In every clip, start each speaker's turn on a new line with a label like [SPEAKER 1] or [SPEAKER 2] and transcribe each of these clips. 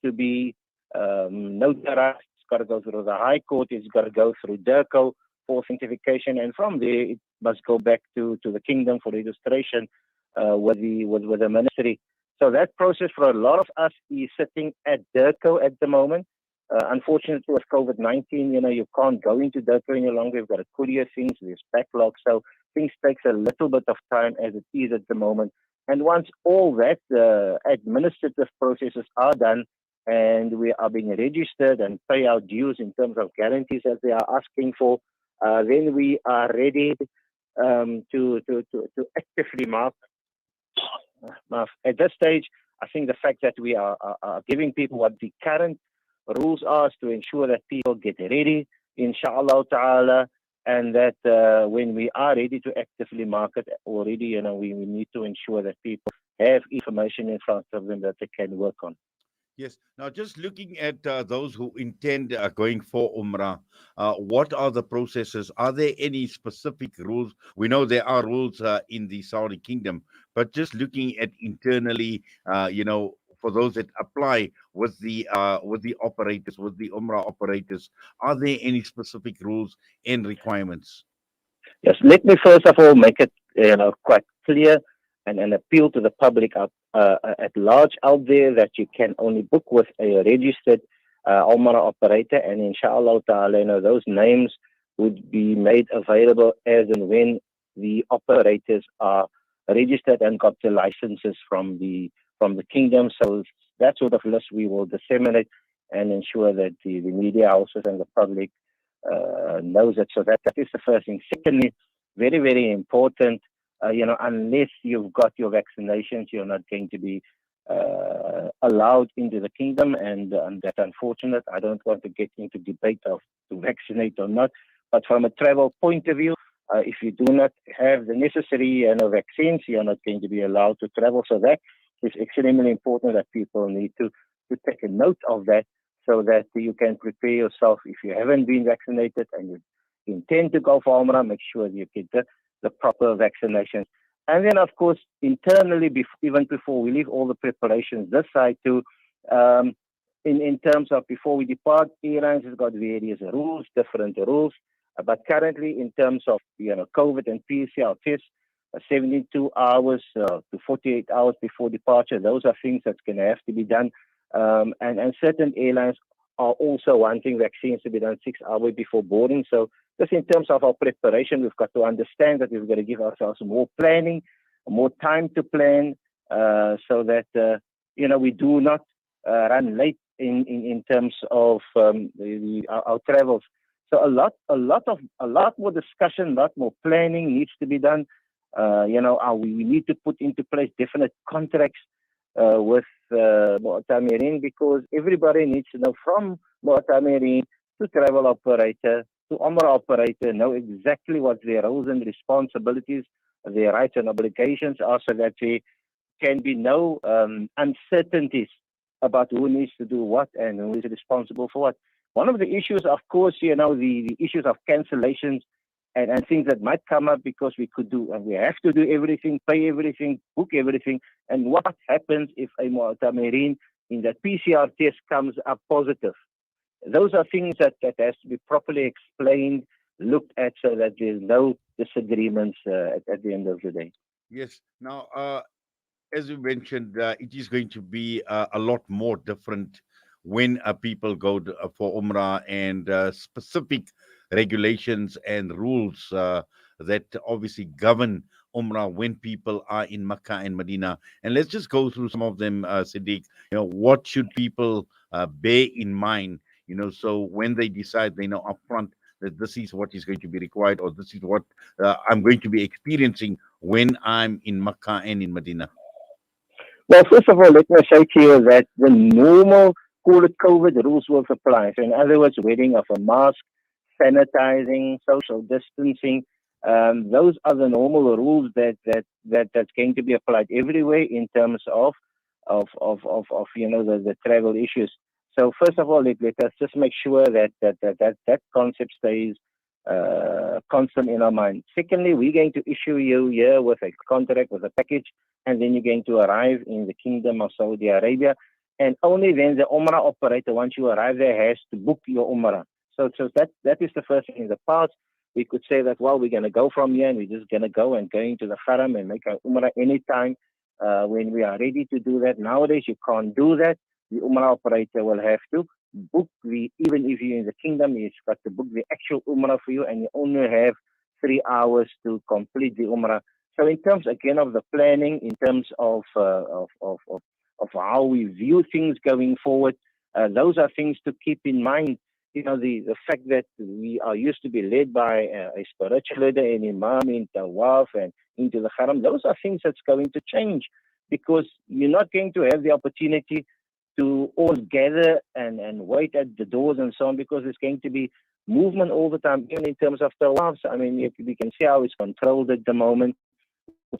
[SPEAKER 1] to be notarized. It's got to go through the High Court. It's got to go through DIRCO for authentication, and from there it must go back to the kingdom for registration with the ministry. So that process for a lot of us is sitting at DIRCO at the moment. Unfortunately, with COVID-19, you can't go into DIRCO any longer. You've got to courier things. There's backlog. So things takes a little bit of time as it is at the moment. And once all that administrative processes are done and we are being registered and pay our dues in terms of guarantees as they are asking for, then we are ready to actively mark. At this stage, I think the fact that we are giving people what the current rules are is to ensure that people get ready, inshallah ta'ala, and that when we are ready to actively market already, we need to ensure that people have information in front of them that they can work on.
[SPEAKER 2] Yes. Now, just looking at those who intend going for Umrah, what are the processes? Are there any specific rules? We know there are rules in the Saudi Kingdom, but just looking at internally, for those that apply with the operators, with the Umrah operators, are there any specific rules and requirements?
[SPEAKER 1] Yes, let me first of all make it quite clear and appeal to the public at large out there that you can only book with a registered Umrah operator, and inshallah ta'ala, those names would be made available as and when the operators are registered and got the licenses from the kingdom. So that sort of list we will disseminate and ensure that the media houses and the public knows it. So that is the first thing. Secondly, very, very important, unless you've got your vaccinations, you're not going to be allowed into the kingdom, and that's unfortunate. I don't want to get into debate of to vaccinate or not, but from a travel point of view, if you do not have the necessary vaccines, you're not going to be allowed to travel. So that is extremely important that people need to take a note of that, so that you can prepare yourself. If you haven't been vaccinated and you intend to go for Umrah, make sure you get the proper vaccinations. And then, of course, internally, even before we leave, all the preparations this side too, in terms of before we depart, airlines has got various rules, different rules. But currently, in terms of COVID and PCR tests, 72 hours to 48 hours before departure, those are things that's going to have to be done. And certain airlines are also wanting vaccines to be done 6 hours before boarding. So just in terms of our preparation, we've got to understand that we've got to give ourselves more planning, more time to plan, so that we do not run late in terms of our travels. So a lot more discussion, a lot more planning needs to be done. We need to put into place definite contracts with Mu'tamirin, because everybody needs to know, from Mu'tamirin to travel operator to Umrah operator, know exactly what their roles and responsibilities, their rights and obligations are, so that there can be no uncertainties about who needs to do what and who is responsible for what. One of the issues, of course, the issues of cancellations and things that might come up, because we have to do everything, pay everything, book everything. And what happens if a Mu'tamirin in that PCR test comes up positive? Those are things that has to be properly explained, looked at, so that there's no disagreements at the end of the day.
[SPEAKER 2] Yes. Now, as you mentioned, it is going to be a lot more different when people go for Umrah, and specific regulations and rules that obviously govern Umrah when people are in Mecca and Medina. And let's just go through some of them, Sedick. What should people bear in mind, so when they decide, they know upfront that this is what is going to be required, or this is what I'm going to be experiencing when I'm in Mecca and in Medina?
[SPEAKER 1] Well, first of all, let me say to you that the normal, call it COVID, rules will apply. So in other words, wearing of a mask, sanitizing, social distancing, those are the normal rules that's going to be applied everywhere in terms of the travel issues. So first of all, let us just make sure that concept stays constant in our mind. Secondly, we're going to issue you here with a contract, with a package, and then you're going to arrive in the Kingdom of Saudi Arabia. and only then the Umrah operator, once you arrive there, has to book your Umrah. So that is the first thing. In the past, we could say that, well, we're going to go from here and we're just going to go and go into the Haram and make our Umrah anytime when we are ready to do that. Nowadays, you can't do that. The Umrah operator will have to book even if you're in the kingdom, he's got to book the actual Umrah for you, and you only have 3 hours to complete the Umrah. So in terms, again, of the planning, in terms of how we view things going forward, those are things to keep in mind. The fact that we are used to be led by a spiritual leader, an imam in Tawaf and into the Haram, those are things that's going to change, because you're not going to have the opportunity to all gather and wait at the doors and so on, because there's going to be movement all the time, even in terms of Tawafs. I mean, we can see how it's controlled at the moment,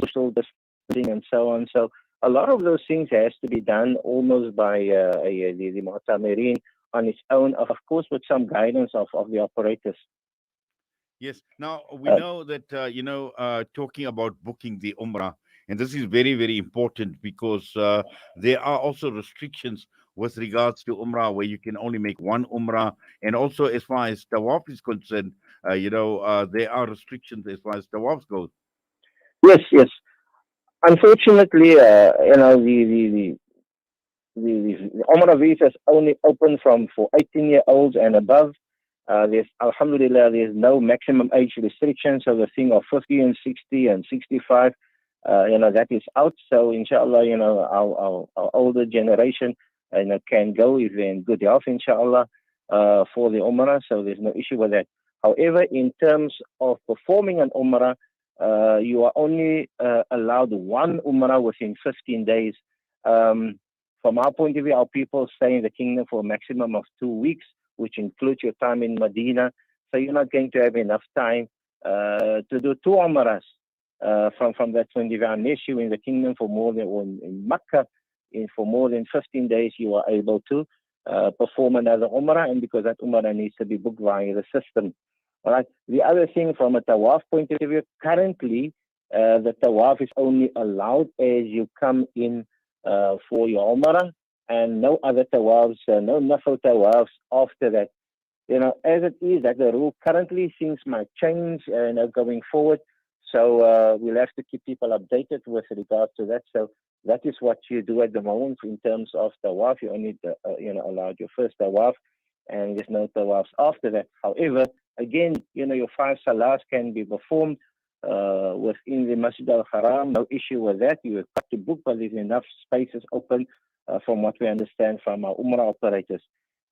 [SPEAKER 1] social distancing and so on. So a lot of those things has to be done almost by the Mu'tamirin on its own, of course, with some guidance of the operators.
[SPEAKER 2] Yes. Now, we know that, talking about booking the Umrah, and this is very, very important, because there are also restrictions with regards to Umrah, where you can only make one Umrah. And also, as far as Tawaf is concerned, there are restrictions as far as Tawaf goes.
[SPEAKER 1] Yes, yes. Unfortunately, the Umrah visa is only open for 18-year-olds and above. There's, alhamdulillah, there's no maximum age restriction. So the thing of 50 and 60 and 65, that is out. So inshallah, our older generation, can go if they're in good health, inshallah, for the Umrah. So there's no issue with that. However, in terms of performing an Umrah, you are only allowed one Umrah within 15 days. From our point of view, our people stay in the kingdom for a maximum of 2 weeks, which includes your time in Medina. So you're not going to have enough time to do two Umrahs from that point of view. Unless you're in the kingdom for more than, or in Makkah, for more than 15 days, you are able to perform another Umrah, and because that Umrah needs to be booked via the system. All right. The other thing, from a Tawaf point of view, currently the Tawaf is only allowed as you come in for your Umrah, and no other Tawafs, no Nafil Tawafs after that. As it is, that the rule currently, things might change going forward. So we'll have to keep people updated with regards to that. So that is what you do at the moment in terms of Tawaf. You only allowed your first Tawaf, and there's no Tawafs after that. However, again, your 5 Salahs can be performed within the Masjid al-Haram. No issue with that. You have got to book, but there's enough spaces open from what we understand from our Umrah operators.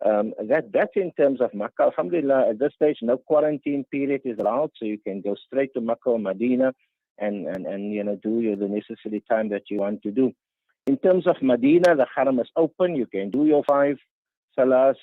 [SPEAKER 1] That's in terms of Makkah. Alhamdulillah, at this stage, no quarantine period is allowed, so you can go straight to Makkah or Medina and do the necessary time that you want to do. In terms of Medina, the Haram is open. You can do your 5 Salahs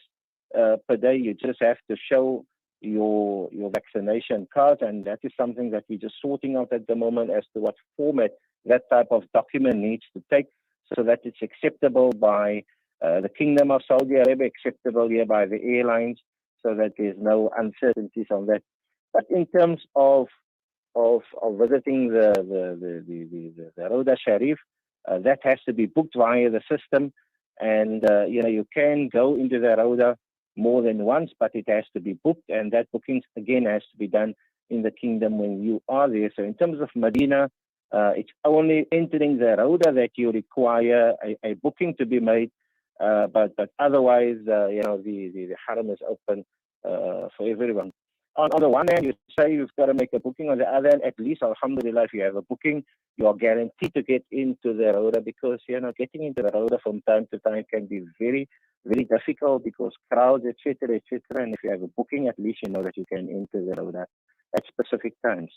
[SPEAKER 1] per day. You just have to show your vaccination card, and that is something that we're just sorting out at the moment as to what format that type of document needs to take, so that it's acceptable by the Kingdom of Saudi Arabia, acceptable here by the airlines, so that there's no uncertainties on that. But in terms of visiting the Rauda Sharif, that has to be booked via the system, and you can go into the Rauda more than once, but it has to be booked, and that booking again has to be done in the kingdom when you are there. So in terms of Medina, it's only entering the Rauda that you require a booking to be made, but otherwise, the Haram is open for everyone. On the one hand, you say you've got to make a booking. On the other hand, at least, alhamdulillah, if you have a booking, you are guaranteed to get into the Rauda, because getting into the Rauda from time to time can be very, very difficult, because crowds, etc., etc. And if you have a booking, at least you know that you can enter the Rauda at specific times.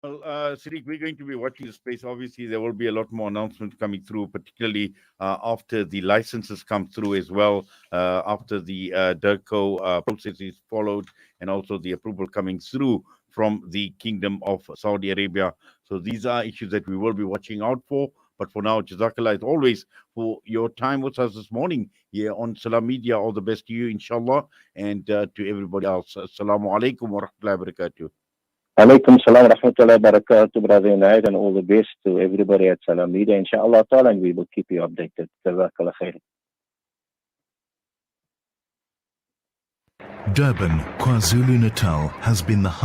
[SPEAKER 2] Well, Sedick, we're going to be watching the space. Obviously, there will be a lot more announcements coming through, particularly after the licenses come through as well, after the DIRCO process is followed, and also the approval coming through from the Kingdom of Saudi Arabia. So these are issues that we will be watching out for. But for now, Jazakallah, as always, for your time with us this morning here on Salam Media. All the best to you, inshallah, and to everybody else. Assalamu alaikum wa rahmatullahi wa barakatuh.
[SPEAKER 1] Alaikum salam wa rahmatullahi wa barakatuh, Brother Inayet, and all the best to everybody at Salam Media, inshallah ta'ala, and we will keep you updated. Jazakallah khair.
[SPEAKER 3] Durban, KwaZulu-Natal has been the heart